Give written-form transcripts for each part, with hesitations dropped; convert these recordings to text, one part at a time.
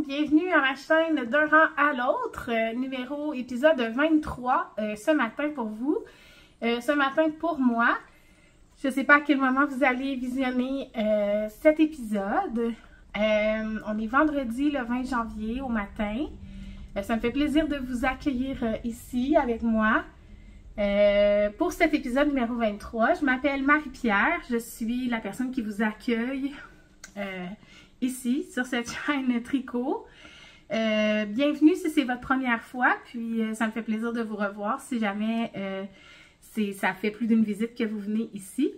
Bienvenue à ma chaîne d'un rang à l'autre, épisode 23 ce matin pour vous, ce matin pour moi. Je ne sais pas à quel moment vous allez visionner cet épisode. On est vendredi le 20 janvier au matin. Ça me fait plaisir de vous accueillir ici avec moi pour cet épisode numéro 23. Je m'appelle Marie-Pierre, je suis la personne qui vous accueille ici, sur cette chaîne Tricot. Bienvenue si c'est votre première fois, puis ça me fait plaisir de vous revoir si jamais ça fait plus d'une visite que vous venez ici.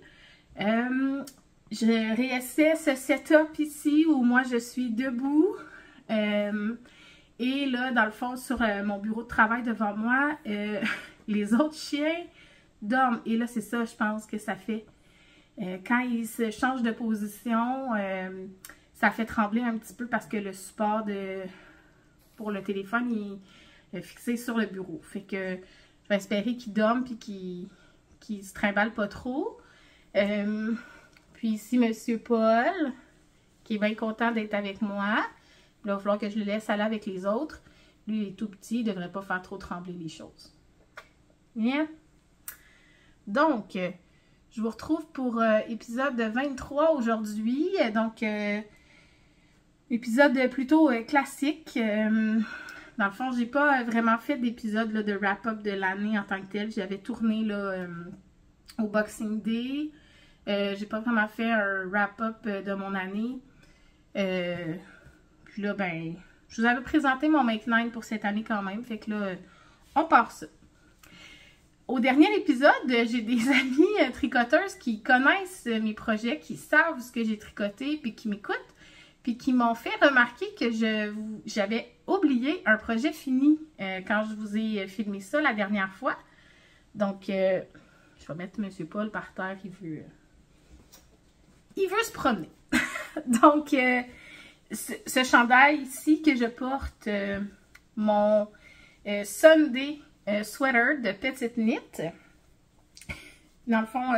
Je réessaie ce setup ici où moi je suis debout et là dans le fond sur mon bureau de travail devant moi, les autres chiens dorment et là c'est ça je pense que ça fait. Quand ils se changent de position, ça fait trembler un petit peu parce que le support pour le téléphone il est fixé sur le bureau. Fait que je vais espérer qu'ils dorment et qu'ils se trimballent pas trop. Puis ici, M. Paul, qui est bien content d'être avec moi. Là, il va falloir que je le laisse aller avec les autres. Lui, il est tout petit, il ne devrait pas faire trop trembler les choses. Bien. Donc, je vous retrouve pour épisode 23 aujourd'hui. Donc, épisode plutôt classique. Dans le fond, j'ai pas vraiment fait d'épisode de wrap-up de l'année en tant que tel. J'avais tourné là, au Boxing Day. J'ai pas vraiment fait un wrap-up de mon année. Puis là, ben, je vous avais présenté mon Make 9 pour cette année quand même. Fait que là, on part ça. Au dernier épisode, j'ai des amis tricoteuses qui connaissent mes projets, qui savent ce que j'ai tricoté, puis qui m'écoutent. Puis qui m'ont fait remarquer que j'avais oublié un projet fini quand je vous ai filmé ça la dernière fois. Donc, je vais mettre M. Paul par terre, il veut se promener. Donc, ce chandail ici que je porte, mon Sunday sweater de Petite Knit. Dans le fond,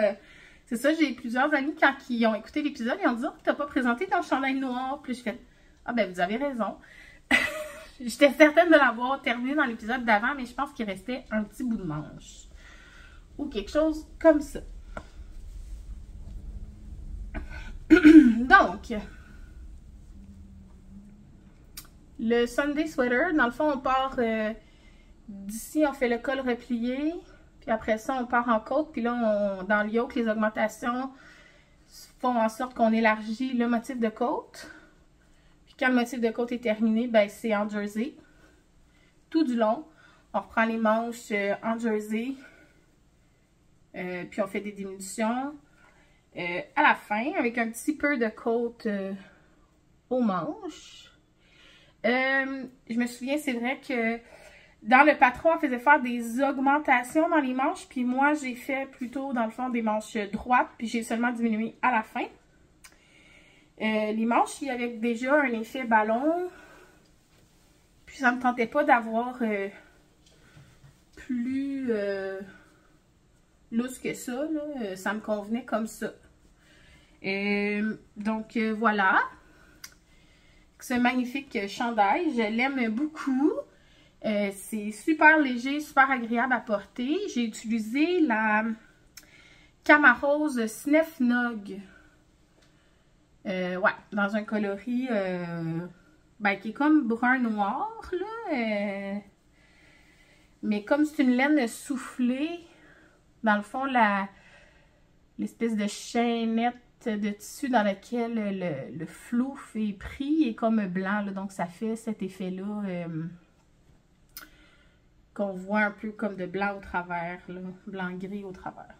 c'est ça, j'ai plusieurs amis quand ils ont écouté l'épisode, ils ont dit « Oh, t'as pas présenté ton chandail noir? » Puis je fais « Ah ben vous avez raison. » J'étais certaine de l'avoir terminé dans l'épisode d'avant, mais je pense qu'il restait un petit bout de manche. Ou quelque chose comme ça. Donc, le Sunday sweater, dans le fond, on part d'ici, on fait le col replié. Puis après ça, on part en côte. Puis là, dans le yoke, les augmentations font en sorte qu'on élargit le motif de côte. Puis quand le motif de côte est terminé, ben c'est en jersey. Tout du long. On reprend les manches en jersey. Puis on fait des diminutions. À la fin, avec un petit peu de côte aux manches. Je me souviens, c'est vrai que dans le patron, on faisait faire des augmentations dans les manches. Puis moi, j'ai fait plutôt, dans le fond, des manches droites. Puis j'ai seulement diminué à la fin. Les manches, il y avait déjà un effet ballon. Puis ça ne me tentait pas d'avoir plus lousse que ça. Là. Ça me convenait comme ça. Donc, voilà. Ce magnifique chandail. Je l'aime beaucoup. C'est super léger, super agréable à porter. J'ai utilisé la Camarose Sniff Nog. Ouais, dans un coloris ben, qui est comme brun-noir, là. Mais comme c'est une laine soufflée, dans le fond, l'espèce de chaînette de tissu dans lequel le flouf est pris est comme blanc, là. Donc ça fait cet effet-là qu'on voit un peu comme de blanc au travers, blanc-gris au travers.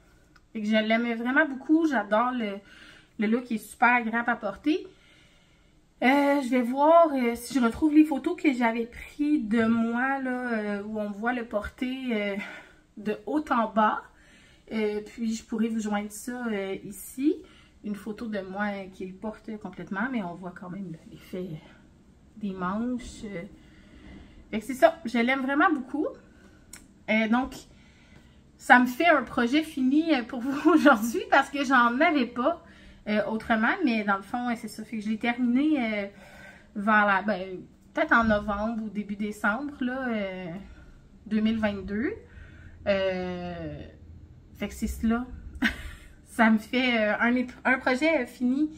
Fait que je l'aime vraiment beaucoup, j'adore le look, il est super agréable à porter. Je vais voir si je retrouve les photos que j'avais prises de moi, là, où on voit le porté de haut en bas. Puis je pourrais vous joindre ça ici. Une photo de moi qui le porte complètement, mais on voit quand même l'effet des manches. Fait que c'est ça, je l'aime vraiment beaucoup. Donc, ça me fait un projet fini pour vous aujourd'hui parce que j'en avais pas autrement. Mais dans le fond, c'est ça. Fait que je l'ai terminé vers la... peut-être en novembre ou début décembre, là, 2022. Fait que c'est cela. Ça me fait un projet fini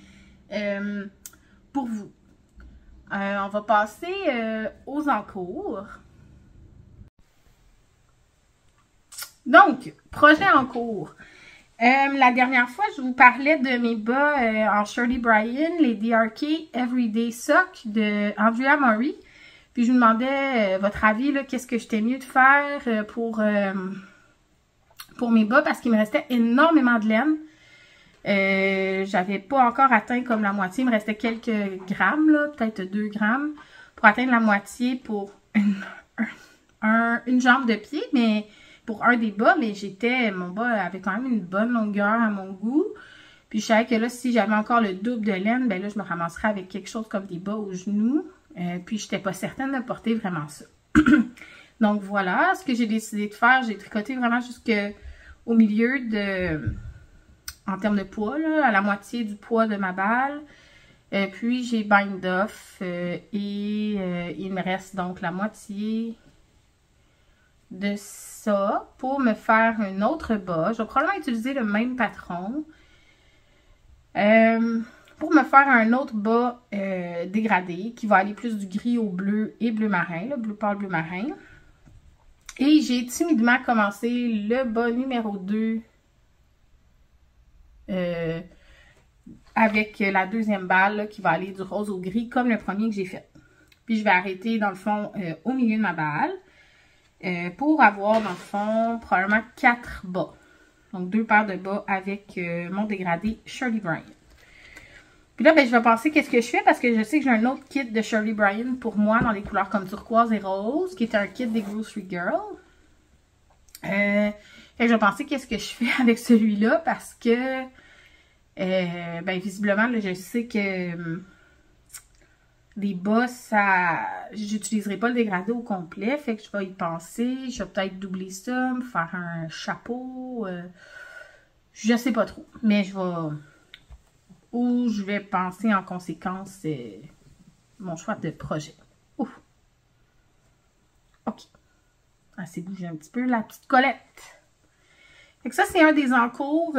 pour vous. On va passer aux encours. Donc, projet en cours. La dernière fois, je vous parlais de mes bas en Shirley Bryan, les DRK Everyday Sock de Andrea Murray. Puis je vous demandais votre avis, qu'est-ce que j'étais mieux de faire pour mes bas parce qu'il me restait énormément de laine. J'avais pas encore atteint comme la moitié. Il me restait quelques grammes, peut-être 2 grammes, pour atteindre la moitié pour une jambe de pied, mais pour un des bas, mais mon bas avait quand même une bonne longueur à mon goût. Puis je savais que là, si j'avais encore le double de laine, ben là, je me ramasserais avec quelque chose comme des bas aux genoux. Puis je n'étais pas certaine de porter vraiment ça. Donc voilà, ce que j'ai décidé de faire, j'ai tricoté vraiment jusqu'au milieu en termes de poids, là, à la moitié du poids de ma balle. Puis j'ai bind off et il me reste donc la moitié de ça pour me faire un autre bas. Je vais probablement utiliser le même patron pour me faire un autre bas dégradé qui va aller plus du gris au bleu et bleu marin, le bleu pâle bleu marin. Et j'ai timidement commencé le bas numéro 2 avec la deuxième balle là, qui va aller du rose au gris comme le premier que j'ai fait. Puis je vais arrêter dans le fond au milieu de ma balle pour avoir dans le fond probablement 4 bas. Donc 2 paires de bas avec mon dégradé Shirley Bryan. Puis là, je vais penser qu'est-ce que je fais parce que je sais que j'ai un autre kit de Shirley Bryan pour moi dans les couleurs comme turquoise et rose qui est un kit des Grocery Girl. Fait que je vais penser qu'est-ce que je fais avec celui-là parce que visiblement, là, je sais que les bas, j'utiliserai pas le dégradé au complet. Fait que je vais y penser. Je vais peut-être doubler ça, me faire un chapeau. Je sais pas trop. Mais je vais penser en conséquence mon choix de projet. Ouf. OK. C'est bougé un petit peu la petite Colette. Fait que ça, c'est un des encours,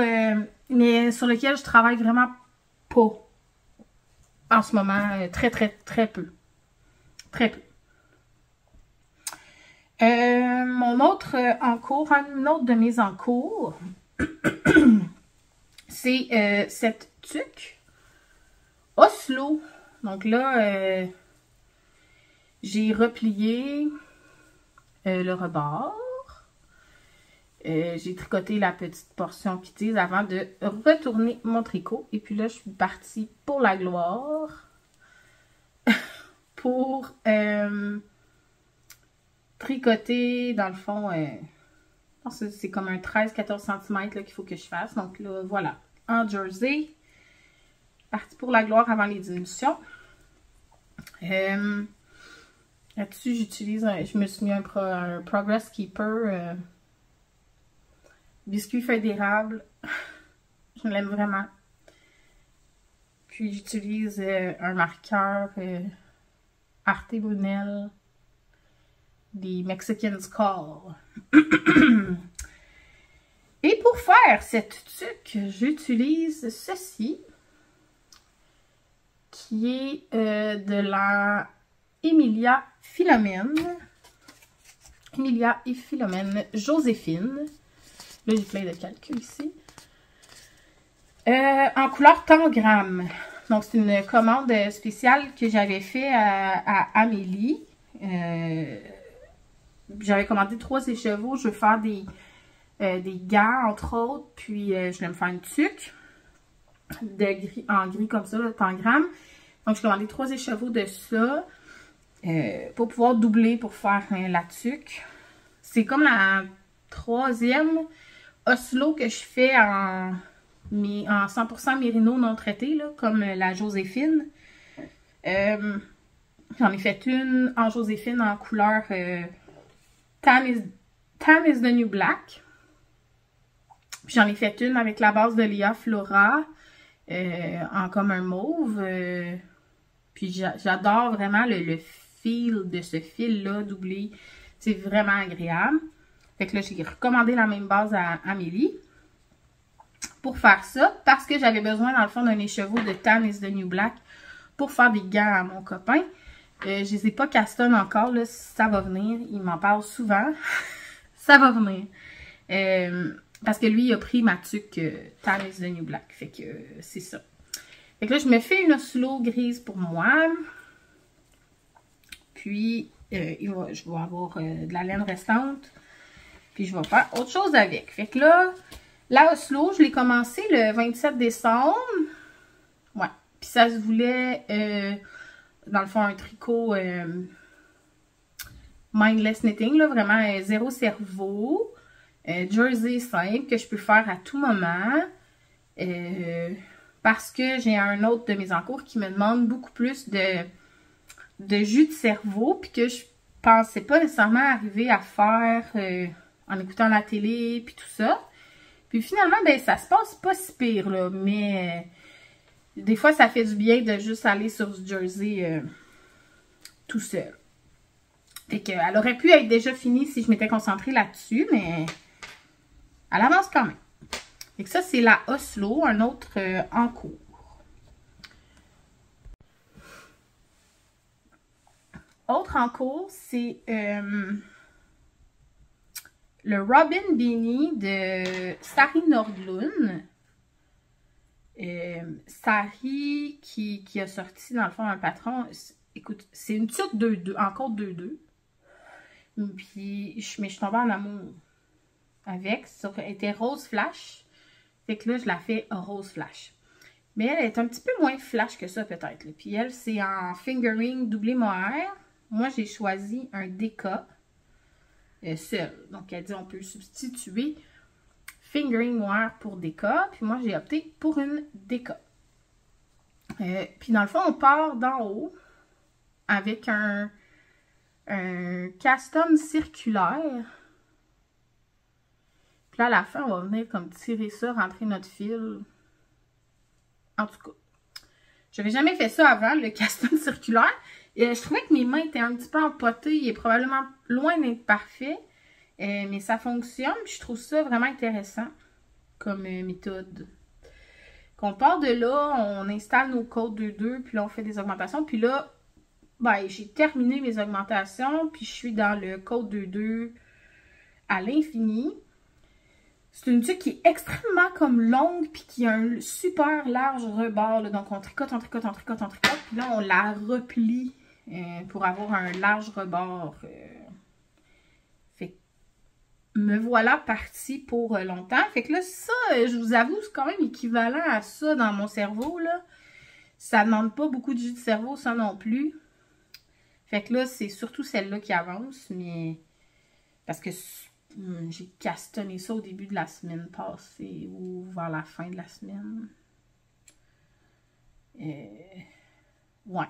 mais sur lequel je travaille vraiment pas en ce moment. Très, très, très peu. Très peu. Mon autre encours, un autre de mes encours, c'est cette tuque Oslo. Donc là, j'ai replié le rebord. J'ai tricoté la petite portion qui utilise avant de retourner mon tricot. Et puis là, je suis partie pour la gloire. pour tricoter, dans le fond, c'est comme un 13-14 cm qu'il faut que je fasse. Donc là, voilà, en jersey. Partie pour la gloire avant les diminutions. Là-dessus, je me suis mis un Progress Keeper biscuit feuille d'érable. Je l'aime vraiment. Puis j'utilise un marqueur Arte Brunel des Mexican Skull. Et pour faire cette tuque, j'utilise ceci qui est de la Emilia et Philomène Joséphine. Là, j'ai plein de calculs ici. En couleur tangram. Donc, c'est une commande spéciale que j'avais fait à Amélie. J'avais commandé 3 écheveaux. Je veux faire des gants, entre autres. Puis, je vais me faire une tuque en gris comme ça, le tangram. Donc, j'ai commandé 3 écheveaux de ça pour pouvoir doubler pour faire la tuque. C'est comme la 3e Oslo que je fais en 100% mérino non traité, là, comme la Joséphine. J'en ai fait une en Joséphine en couleur Tan is the New Black. Puis j'en ai fait une avec la base de Lia Flora en comme un mauve. Puis j'adore vraiment le feel de ce fil-là doublé. C'est vraiment agréable. Fait que là, j'ai recommandé la même base à Amélie pour faire ça. Parce que j'avais besoin, dans le fond, d'un écheveau de Tan is the New Black pour faire des gants à mon copain. Je les ai pas castonne encore, là, ça va venir. Il m'en parle souvent. Ça va venir. Parce que lui, il a pris ma tuque Tan is the New Black. Fait que c'est ça. Fait que là, je me fais une Oslo grise pour moi. Puis, je vais avoir de la laine restante. Puis, je vais faire autre chose avec. Fait que là, la Oslo, je l'ai commencé le 27 décembre. Ouais. Puis, ça se voulait, dans le fond, un tricot mindless knitting, là, vraiment zéro cerveau. Jersey simple que je peux faire à tout moment. Parce que j'ai un autre de mes encours qui me demande beaucoup plus de jus de cerveau, puis que je pensais pas nécessairement arriver à faire en écoutant la télé, puis tout ça. Puis finalement, ben ça se passe pas si pire, là, mais des fois, ça fait du bien de juste aller sur du jersey tout seul. Fait que, elle aurait pu être déjà finie si je m'étais concentrée là-dessus, mais elle avance quand même. Fait que ça, c'est la Oslo, un autre en cours. Autre en cours, c'est le Robin Beanie de Sari Nordlund. Sari qui a sorti, dans le fond, un patron. Écoute, c'est une tuque 2-2, encore 2-2. Puis, mais je suis tombée en amour avec. Elle était rose flash. Fait que là, je la fais rose flash. Mais elle est un petit peu moins flash que ça, peut-être. Puis elle, c'est en fingering doublé mohair. Moi, j'ai choisi un déca seul. Donc, elle dit on peut substituer fingering mohair pour déca. Puis moi, j'ai opté pour une déca. Puis dans le fond, on part d'en haut avec un custom circulaire. Puis là, à la fin, on va venir comme tirer ça, rentrer notre fil. En tout cas, je n'avais jamais fait ça avant, le custom circulaire. Et je trouvais que mes mains étaient un petit peu empotées. Il est probablement loin d'être parfait. Mais ça fonctionne. Puis je trouve ça vraiment intéressant comme méthode. Qu'on part de là, on installe nos côtes 2-2. Puis là, on fait des augmentations. Puis là, ben, j'ai terminé mes augmentations. Puis je suis dans le côte 2-2 à l'infini. C'est une tuque qui est extrêmement comme longue, puis qui a un super large rebord. Là. Donc, on tricote, on tricote, on tricote, on tricote. Puis là, on la replie pour avoir un large rebord. Fait que me voilà partie pour longtemps. Fait que là, ça, je vous avoue, c'est quand même équivalent à ça dans mon cerveau, là. Ça demande pas beaucoup de jus de cerveau, ça non plus. Fait que là, c'est surtout celle-là qui avance, mais... Parce que... j'ai castonné ça au début de la semaine passée ou vers la fin de la semaine. Ouais.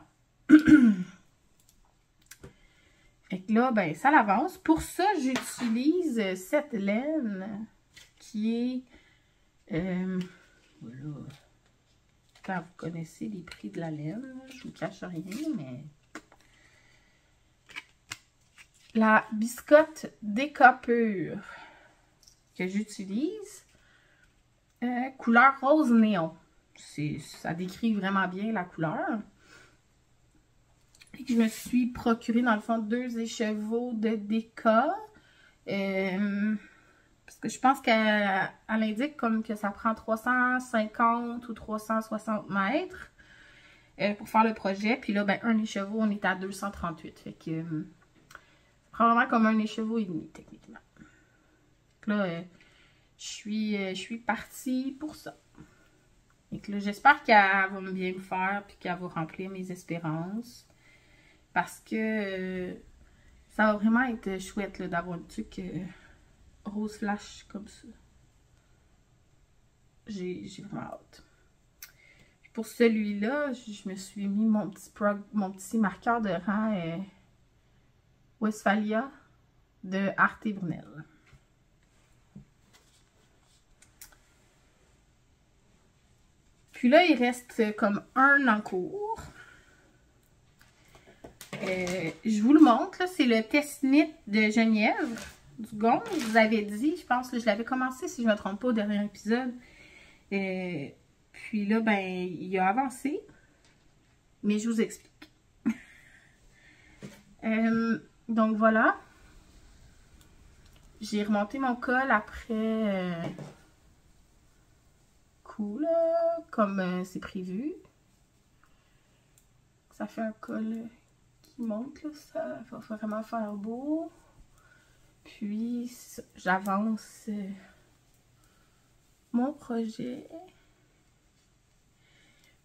Fait que là, ben, ça l'avance. Pour ça, j'utilise cette laine qui est... voilà. Quand vous connaissez les prix de la laine, je vous cache rien, mais... La biscotte Déca pure que j'utilise, couleur rose néon. Ça décrit vraiment bien la couleur. Et que je me suis procuré dans le fond 2 écheveaux de Déca. Parce que je pense qu'elle indique comme que ça prend 350 ou 360 mètres pour faire le projet. Puis là, ben, un écheveau, on est à 238. Fait que... probablement comme un écheveau et demi, techniquement. Donc là, je suis partie pour ça. Et que là, j'espère qu'elle va bien me faire puis qu'elle va remplir mes espérances. Parce que ça va vraiment être chouette d'avoir un truc rose flash comme ça. J'ai vraiment hâte. Puis pour celui-là, je me suis mis mon petit marqueur de rang Westphalia de Arte Brunel. Puis là, il reste comme un en cours. Je vous le montre, c'est le Test-Knit de Genièvre du Gond. Je vous avais dit, je pense que je l'avais commencé, si je ne me trompe pas, au dernier épisode. Puis là, ben, il a avancé. Mais je vous explique. Donc voilà. J'ai remonté mon col après coup, là, comme c'est prévu. Ça fait un col qui monte, là, ça va vraiment faire beau. Puis, j'avance mon projet.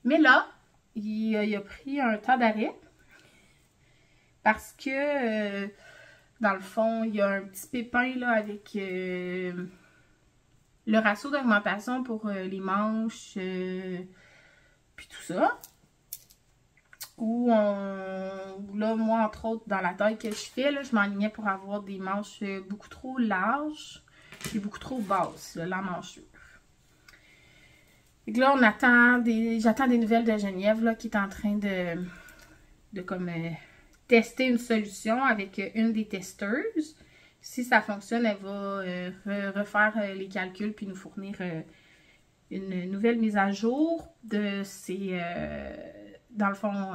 Mais là, il a pris un temps d'arrêt parce que, dans le fond, il y a un petit pépin là, avec le ratio d'augmentation pour les manches, puis tout ça. Là, moi, entre autres, dans la taille que je fais, là, je m'enlignais pour avoir des manches beaucoup trop larges et beaucoup trop basses, là, la manchure. Et là, j'attends des nouvelles de Geneviève, là, qui est en train de comme tester une solution avec une des testeuses. Si ça fonctionne, elle va refaire les calculs puis nous fournir une nouvelle mise à jour de ces, dans le fond,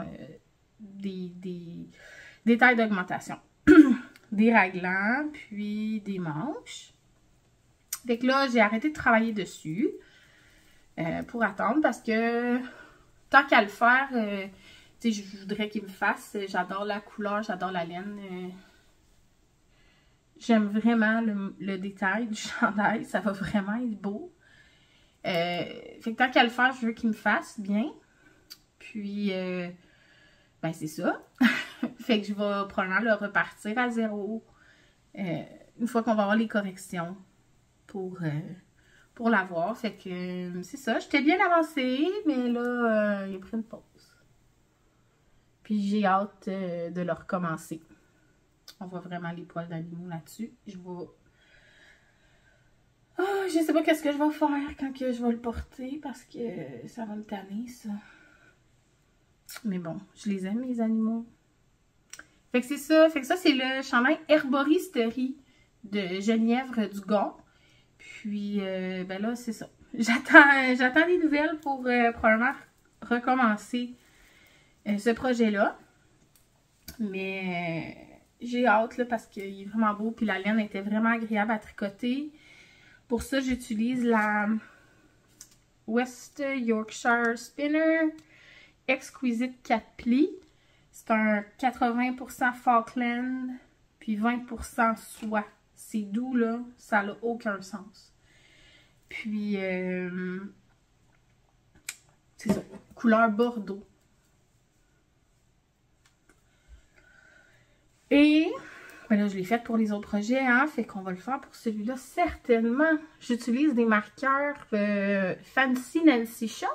des tailles d'augmentation. Des raglans, puis des manches. Fait que là, j'ai arrêté de travailler dessus pour attendre parce que tant qu'à le faire, tu sais, je voudrais qu'il me fasse. J'adore la couleur, j'adore la laine. J'aime vraiment le détail du chandail. Ça va vraiment être beau. Fait que tant qu'à le faire, je veux qu'il me fasse bien. Puis, ben c'est ça. Fait que je vais probablement le repartir à zéro. Une fois qu'on va avoir les corrections pour l'avoir. Fait que c'est ça. J'étais bien avancée, mais là, il a pris une pause. Puis j'ai hâte de le recommencer. On voit vraiment les poils d'animaux là-dessus. Je sais pas qu'est-ce que je vais faire quand que je vais le porter parce que ça va me tanner, ça. Mais bon, je les aime, les animaux. Fait que c'est ça. Fait que ça, c'est le chandail Herboristerie de Genièvre du Gond. Puis, ben là, c'est ça. J'attends des nouvelles pour probablement recommencer ce projet-là. Mais j'ai hâte, là, parce qu'il est vraiment beau. Puis la laine était vraiment agréable à tricoter. Pour ça, j'utilise la West Yorkshire Spinner Exquisite 4 plis. C'est un 80% Falkland, puis 20% soie. C'est doux, là. Ça n'a aucun sens. Puis, c'est ça. Couleur bordeaux. Et, ben là, je l'ai fait pour les autres projets, hein. Fait qu'on va le faire pour celui-là, certainement. J'utilise des marqueurs Fancy Nancy Shop.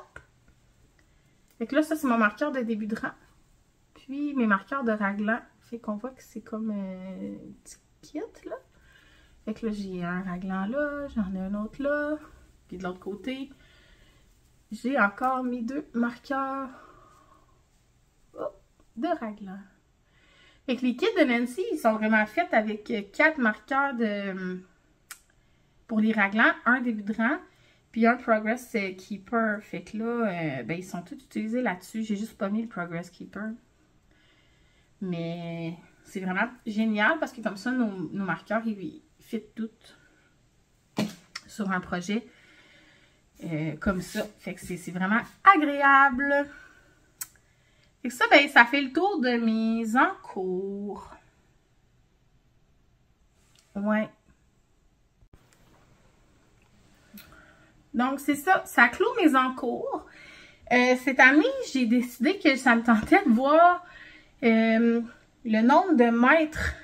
Fait que là, ça, c'est mon marqueur de début de rang. Puis, mes marqueurs de raglan. Fait qu'on voit que c'est comme un petit kit, là. Fait que là, j'ai un raglan là, j'en ai un autre là. Puis de l'autre côté, j'ai encore mes deux marqueurs de raglan. Fait que les kits de Nancy, ils sont vraiment faits avec 4 marqueurs pour les raglans, un début de rang, puis un Progress Keeper. Fait que là, ben, ils sont tous utilisés là-dessus. J'ai juste pas mis le Progress Keeper. Mais c'est vraiment génial parce que comme ça, nos marqueurs, ils fit toutes sur un projet comme ça. Fait que c'est vraiment agréable. Fait que ça, ben, ça fait le tour de mes encours. Ouais. Donc, c'est ça. Ça clôt mes encours. Cette année, j'ai décidé que ça me tentait de voir le nombre de mètres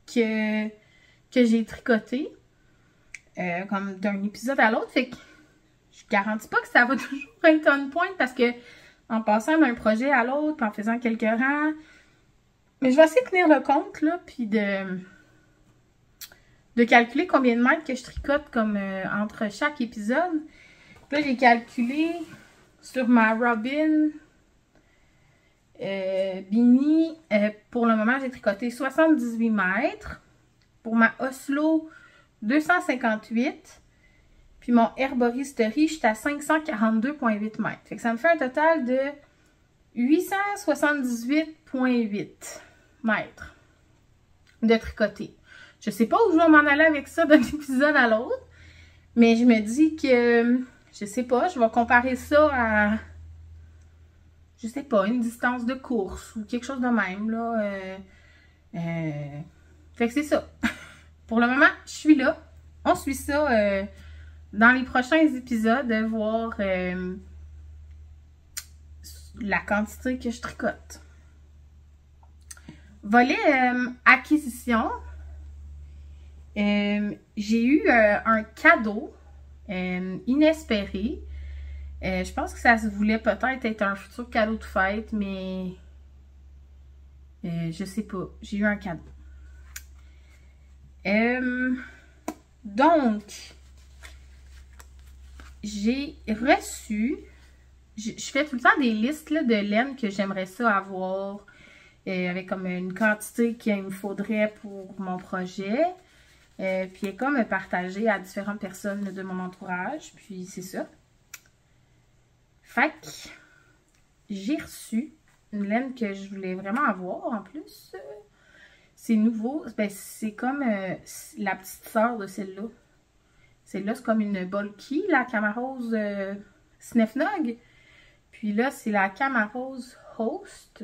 que j'ai tricoté. Comme d'un épisode à l'autre. Fait que je garantis pas que ça va toujours être on point parce que en passant d'un projet à l'autre, puis en faisant quelques rangs, mais je vais essayer de tenir le compte, là, puis de calculer combien de mètres que je tricote comme entre chaque épisode. Là, j'ai calculé sur ma Robin Beanie. Pour le moment, j'ai tricoté 78 mètres. Pour ma Oslo, 258. Puis mon Herboristerie, je suis à 542,8 mètres. Fait que ça me fait un total de 878,8 mètres de tricoté. Je sais pas où je vais m'en aller avec ça d'un épisode à l'autre. Mais je me dis que, je sais pas, je vais comparer ça à, je sais pas, une distance de course ou quelque chose de même, là. Fait que c'est ça. Pour le moment, je suis là. On suit ça dans les prochains épisodes, de voir la quantité que je tricote. Volet acquisition. J'ai eu un cadeau inespéré. Je pense que ça se voulait peut-être être un futur cadeau de fête, mais je sais pas. J'ai eu un cadeau. Donc, j'ai reçu, je fais tout le temps des listes là, de laine que j'aimerais ça avoir, avec comme une quantité qu'il me faudrait pour mon projet, puis comme partagée à différentes personnes de mon entourage, puis c'est ça. Fait que j'ai reçu une laine que je voulais vraiment avoir en plus. C'est nouveau, ben, c'est comme la petite sœur de celle-là. Celle-là, c'est comme une Bulky, la Camarose Sneffnog. Puis là, c'est la Camarose Host.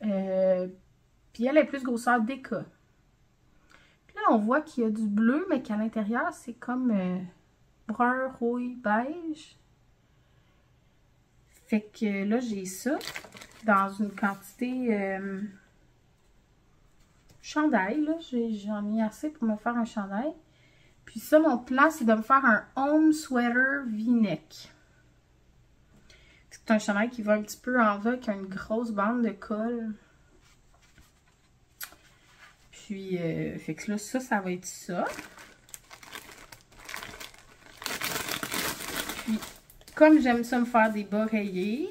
Puis elle est plus grosseur DK. Puis là, on voit qu'il y a du bleu, mais qu'à l'intérieur, c'est comme brun, rouille, beige. Fait que là, j'ai ça dans une quantité chandail. Là, j'en ai assez pour me faire un chandail. Puis ça, mon plan, c'est de me faire un home sweater V-neck. C'est un chandail qui va un petit peu en va, qui a une grosse bande de colle. Puis, fait que là, ça va être ça. Puis, comme j'aime ça me faire des bas rayés,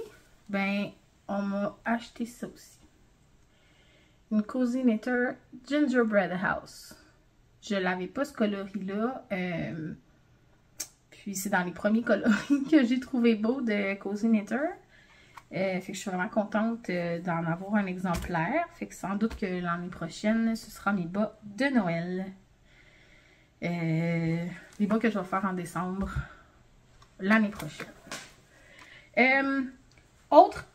ben, on m'a acheté ça aussi. Une Cozy Knitter Gingerbread House. Je l'avais pas ce coloris-là. Puis c'est dans les premiers coloris que j'ai trouvé beau de Cozy Knitter. Fait que je suis vraiment contente d'en avoir un exemplaire. Fait que sans doute que l'année prochaine, ce sera mes bas de Noël. Les bas que je vais faire en décembre l'année prochaine. Autre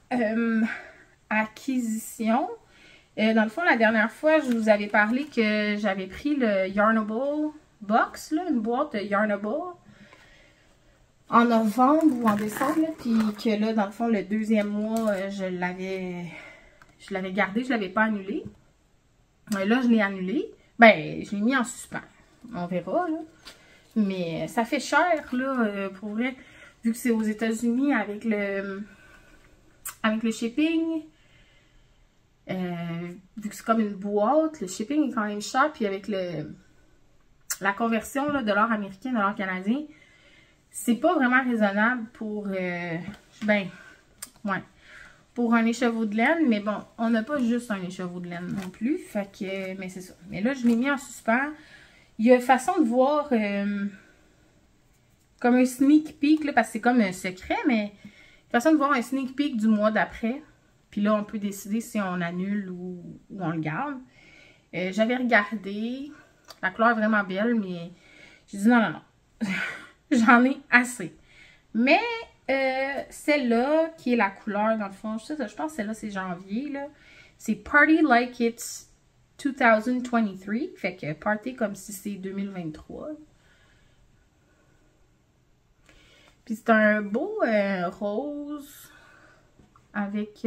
acquisition. Dans le fond, la dernière fois, je vous avais parlé que j'avais pris le Yarnable Box, là, une boîte de Yarnable, en novembre ou en décembre, puis que là, dans le fond, le deuxième mois, je l'avais gardé, je ne l'avais pas annulé. Là, je l'ai annulé. Ben, je l'ai mis en suspens. On verra, là. Mais ça fait cher, là, pour vrai, vu que c'est aux États-Unis avec le shipping. Vu que c'est comme une boîte, le shipping est quand même cher, puis avec la conversion là, de l'or américain, de l'or canadien, c'est pas vraiment raisonnable pour, pour un écheveau de laine, mais bon, on n'a pas juste un écheveau de laine non plus, fait que, mais c'est ça. Mais là, je l'ai mis en suspens. Il y a façon de voir comme un sneak peek, là, parce que c'est comme un secret, mais façon de voir un sneak peek du mois d'après. Puis là, on peut décider si on annule ou on le garde. J'avais regardé. La couleur est vraiment belle, mais j'ai dit non. J'en ai assez. Mais celle-là, qui est la couleur, dans le fond, je pense que celle-là, c'est janvier, là. C'est Party Like It's 2023. Fait que party comme si c'est 2023. Puis c'est un beau rose avec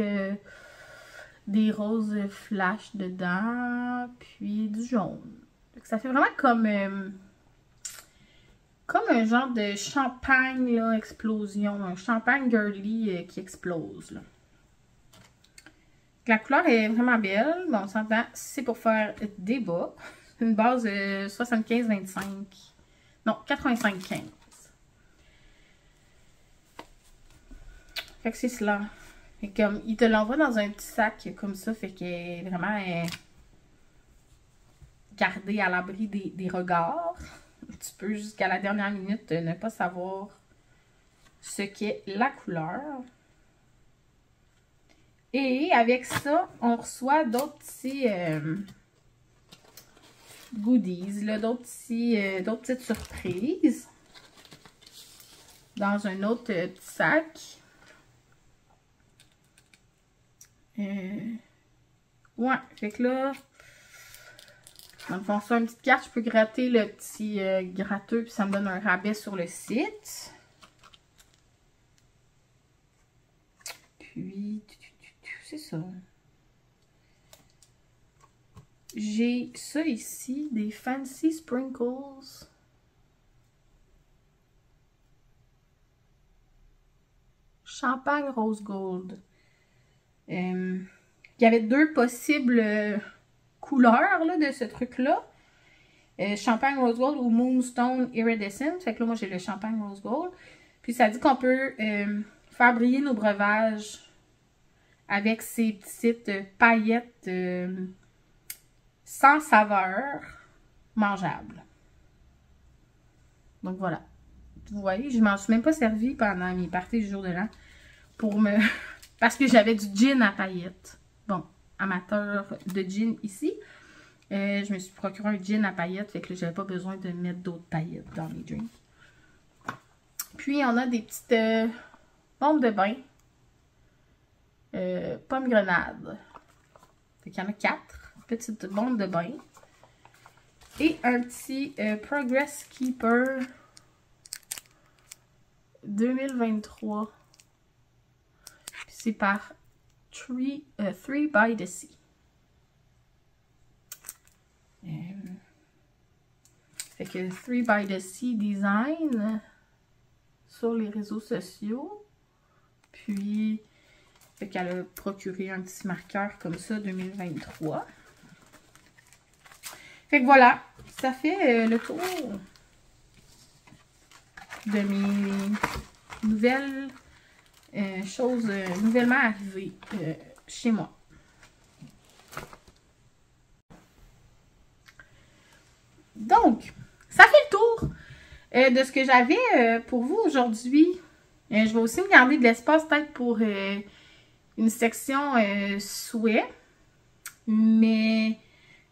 des roses flash dedans, puis du jaune. Ça fait vraiment comme un genre de champagne, là, explosion. Un champagne girly qui explose, là. La couleur est vraiment belle. Bon, on s'entend, c'est pour faire des bas. Une base 75-25. Non, 85-15. Fait que c'est cela. Et comme, il te l'envoie dans un petit sac comme ça. Fait qu'elle est vraiment gardée à l'abri des regards. Tu peux jusqu'à la dernière minute ne pas savoir ce qu'est la couleur. Et avec ça, on reçoit d'autres petits goodies, d'autres petites surprises. Dans un autre petit sac. Ouais, fait que là, dans le fond, c'est une petite carte, je peux gratter le petit gratteux, puis ça me donne un rabais sur le site. Puis, c'est ça. J'ai ça ici, des Fancy Sprinkles. Champagne Rose Gold. Il y avait deux possibles couleurs là, de ce truc-là. Champagne Rose Gold ou Moonstone Iridescent. Fait que là, moi, j'ai le Champagne Rose Gold. Puis, ça dit qu'on peut faire briller nos breuvages avec ces petites paillettes sans saveur mangeables. Donc, voilà. Vous voyez, je ne m'en suis même pas servi pendant mes parties du jour de l'an pour me... Parce que j'avais du gin à paillettes. Bon, amateur de gin ici. Je me suis procuré un gin à paillettes, fait que j'avais pas besoin de mettre d'autres paillettes dans mes drinks. Puis, on a des petites bombes de bain. Pomme grenade. Fait qu'il y en a 4 petites bombes de bain. Et un petit Progress Keeper 2023. C'est par 3 by the Sea. Fait que 3 by the Sea Design sur les réseaux sociaux. Puis, fait qu'elle a procuré un petit marqueur comme ça 2023. Fait que voilà, ça fait le tour de mes nouvelles choses nouvellement arrivées chez moi. Donc, ça fait le tour de ce que j'avais pour vous aujourd'hui. Je vais aussi me garder de l'espace peut-être pour une section souhaits. Mais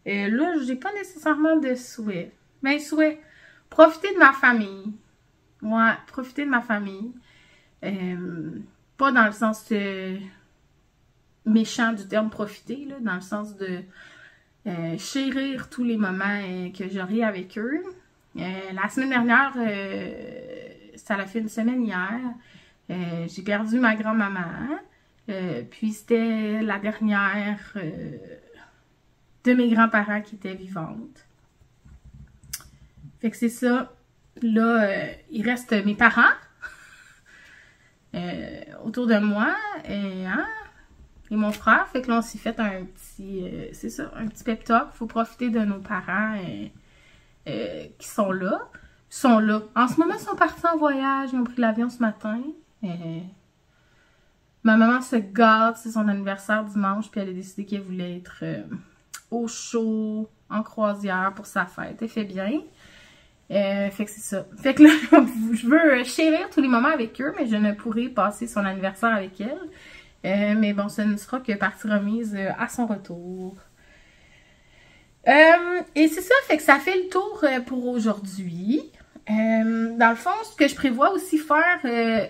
là, j'ai pas nécessairement de souhaits. Mais souhaits, profiter de ma famille. Ouais, profiter de ma famille. Pas dans le sens méchant du terme profiter, là, dans le sens de chérir tous les moments que j'aurai avec eux. La semaine dernière, ça l'a fait une semaine hier. J'ai perdu ma grand-maman. Puis c'était la dernière de mes grands-parents qui étaient vivantes. Fait que c'est ça. Là, il reste mes parents autour de moi et mon frère. Fait que là, on s'est fait un petit, c'est ça, un petit pep talk. Il faut profiter de nos parents qui sont là. Ils sont là. En ce moment, ils sont partis en voyage. Ils ont pris l'avion ce matin. Ma maman se gâte. C'est son anniversaire dimanche. Puis elle a décidé qu'elle voulait être au chaud, en croisière pour sa fête. Elle fait bien. Fait que c'est ça. Fait que là, je veux chérir tous les moments avec eux, mais je ne pourrai passer son anniversaire avec elle. Mais bon, ce ne sera que partie remise à son retour. Et c'est ça, fait que ça fait le tour pour aujourd'hui. Dans le fond, ce que je prévois aussi faire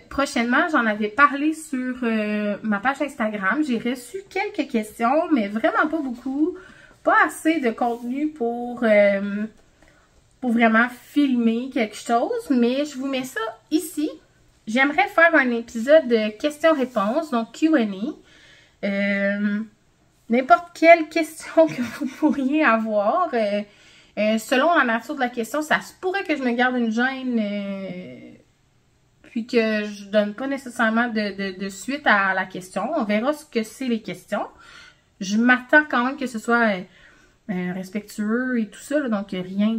prochainement, j'en avais parlé sur ma page Instagram. J'ai reçu quelques questions, mais vraiment pas beaucoup. Pas assez de contenu pour vraiment filmer quelque chose. Mais je vous mets ça ici. j'aimerais faire un épisode de questions-réponses, donc Q&A. N'importe quelle question que vous pourriez avoir. Selon la nature de la question, ça se pourrait que je me garde une gêne, puis que je donne pas nécessairement de suite à la question. On verra ce que c'est les questions. Je m'attends quand même que ce soit respectueux et tout ça, là, donc rien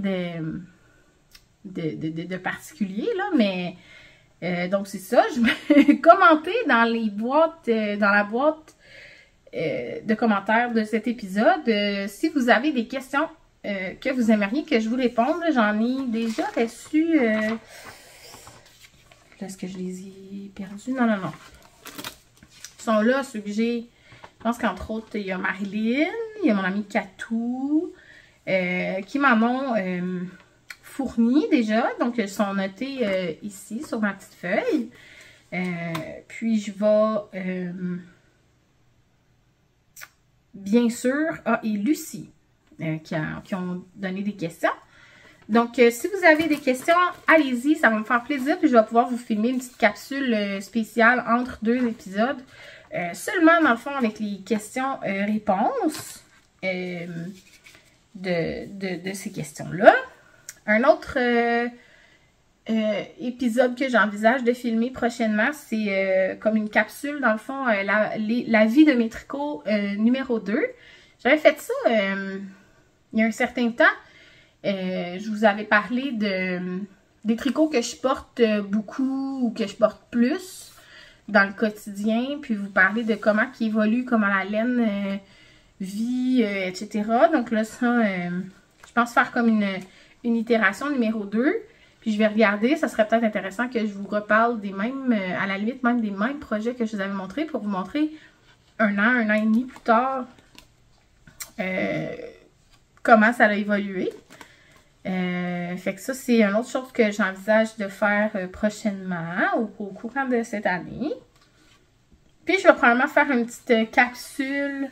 de particulier, là, mais donc c'est ça. Je vais commenter dans les boîtes, dans la boîte de commentaires de cet épisode. Si vous avez des questions que vous aimeriez que je vous réponde, j'en ai déjà reçu. Est-ce que je les ai perdus? Non, non, non. Ils sont là, ceux que j'ai. Je pense qu'entre autres, il y a Marilyn, il y a mon amie Katou, qui m'en ont fourni déjà. Donc, ils sont notés ici, sur ma petite feuille. Puis, je vais... bien sûr, et Lucie, qui ont donné des questions. Donc, si vous avez des questions, allez-y, ça va me faire plaisir. Puis, je vais pouvoir vous filmer une petite capsule spéciale entre deux épisodes. Seulement, dans le fond, avec les questions-réponses de ces questions-là. Un autre épisode que j'envisage de filmer prochainement, c'est comme une capsule, dans le fond, la vie de mes tricots numéro 2. J'avais fait ça il y a un certain temps. Je vous avais parlé des tricots que je porte beaucoup ou que je porte plus dans le quotidien, puis vous parler de comment qui évolue, comment la laine vit, etc. Donc là, ça, je pense faire comme une itération numéro 2. Puis je vais regarder, ça serait peut-être intéressant que je vous reparle des mêmes, à la limite même des mêmes projets que je vous avais montrés pour vous montrer un an et demi plus tard comment ça a évolué. Fait que ça, c'est une autre chose que j'envisage de faire prochainement, au courant de cette année. Puis, je vais probablement faire une petite capsule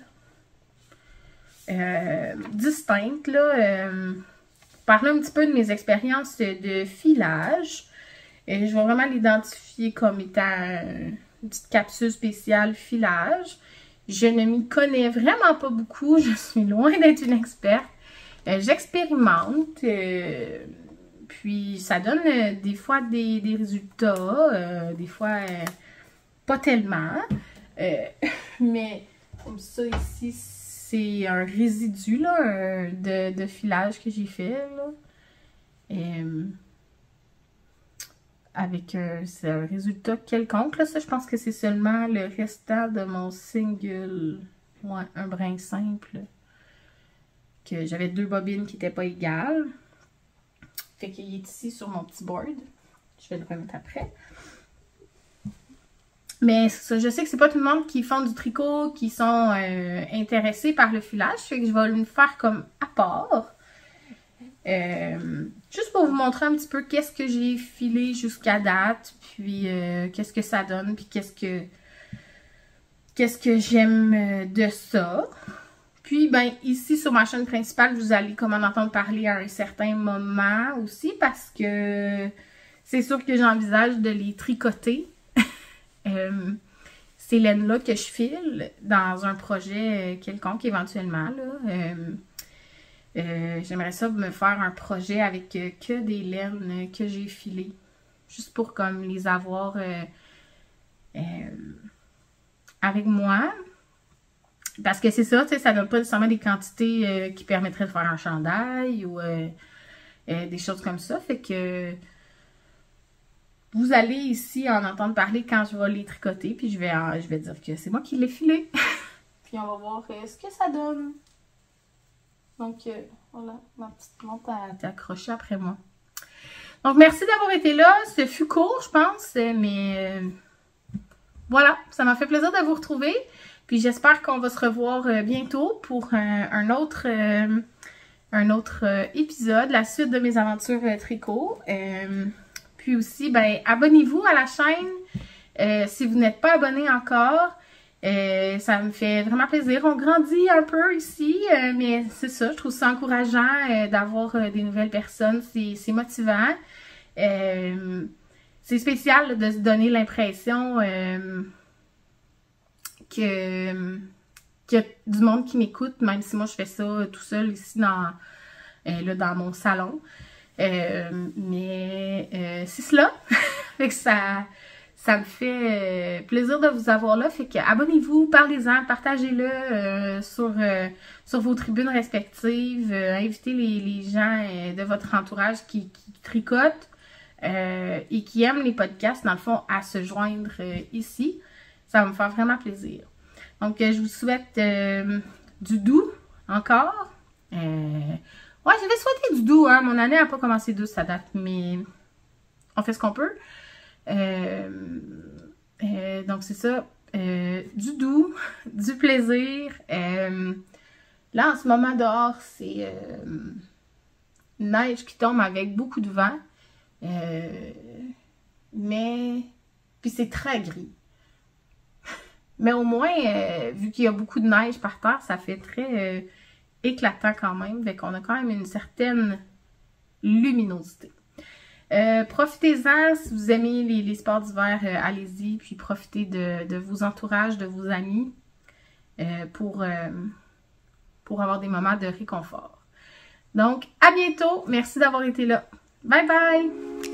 distincte, là, parler un petit peu de mes expériences de filage. Je vais vraiment l'identifier comme étant une petite capsule spéciale filage. Je ne m'y connais vraiment pas beaucoup, je suis loin d'être une experte. J'expérimente, puis ça donne des fois des résultats, des fois pas tellement, mais comme ça ici, c'est un résidu là, de filage que j'ai fait, là. Avec c'est un résultat quelconque, là. Ça, je pense que c'est seulement le restant de mon single, ouais, un brin simple. Que j'avais 2 bobines qui n'étaient pas égales. Fait qu'il est ici sur mon petit board. Je vais le remettre après. Mais ça, je sais que c'est pas tout le monde qui font du tricot, qui sont intéressés par le filage. Fait que je vais le faire comme à part. Juste pour vous montrer un petit peu qu'est-ce que j'ai filé jusqu'à date. Puis qu'est-ce que ça donne. Puis qu'est-ce que j'aime de ça. Puis, ben, ici, sur ma chaîne principale, vous allez comme en entendre parler à un certain moment aussi, parce que c'est sûr que j'envisage de les tricoter. Ces laines-là que je file dans un projet quelconque, éventuellement, là. J'aimerais ça me faire un projet avec que des laines que j'ai filées. Juste pour, comme, les avoir avec moi. Parce que c'est ça, tu sais, ça donne pas nécessairement des quantités qui permettraient de faire un chandail ou des choses comme ça. Fait que vous allez ici en entendre parler quand je vais les tricoter. Puis je vais dire que c'est moi qui l'ai filé. Puis on va voir ce que ça donne. Donc voilà, ma petite montre a accrochée après moi. Donc merci d'avoir été là. Ce fut court, je pense, mais voilà, ça m'a fait plaisir de vous retrouver. Puis j'espère qu'on va se revoir bientôt pour un autre épisode, la suite de mes aventures tricot. Puis aussi, ben abonnez-vous à la chaîne si vous n'êtes pas abonné encore. Ça me fait vraiment plaisir. On grandit un peu ici, mais c'est ça, je trouve ça encourageant d'avoir des nouvelles personnes. C'est motivant. c'est spécial là, de se donner l'impression qu'il y a du monde qui m'écoute, même si moi je fais ça tout seul ici là, dans mon salon. Mais c'est cela. Fait que ça me fait plaisir de vous avoir là. Fait que abonnez-vous, parlez-en, partagez-le sur vos tribunes respectives. Invitez les gens de votre entourage qui tricotent et qui aiment les podcasts, dans le fond, à se joindre ici. Ça va me faire vraiment plaisir. Donc, je vous souhaite du doux encore. Ouais, j'avais souhaité du doux, hein. Mon année n'a pas commencé douce à date, mais on fait ce qu'on peut. Donc, c'est ça. Du doux, du plaisir. Là, en ce moment, dehors, c'est neige qui tombe avec beaucoup de vent. Mais, puis c'est très gris. Mais au moins, vu qu'il y a beaucoup de neige par terre, ça fait très éclatant quand même. Fait qu'on a quand même une certaine luminosité. Profitez-en, si vous aimez les sports d'hiver, allez-y. Puis profitez de vos entourages, de vos amis pour avoir des moments de réconfort. Donc, à bientôt. Merci d'avoir été là. Bye bye!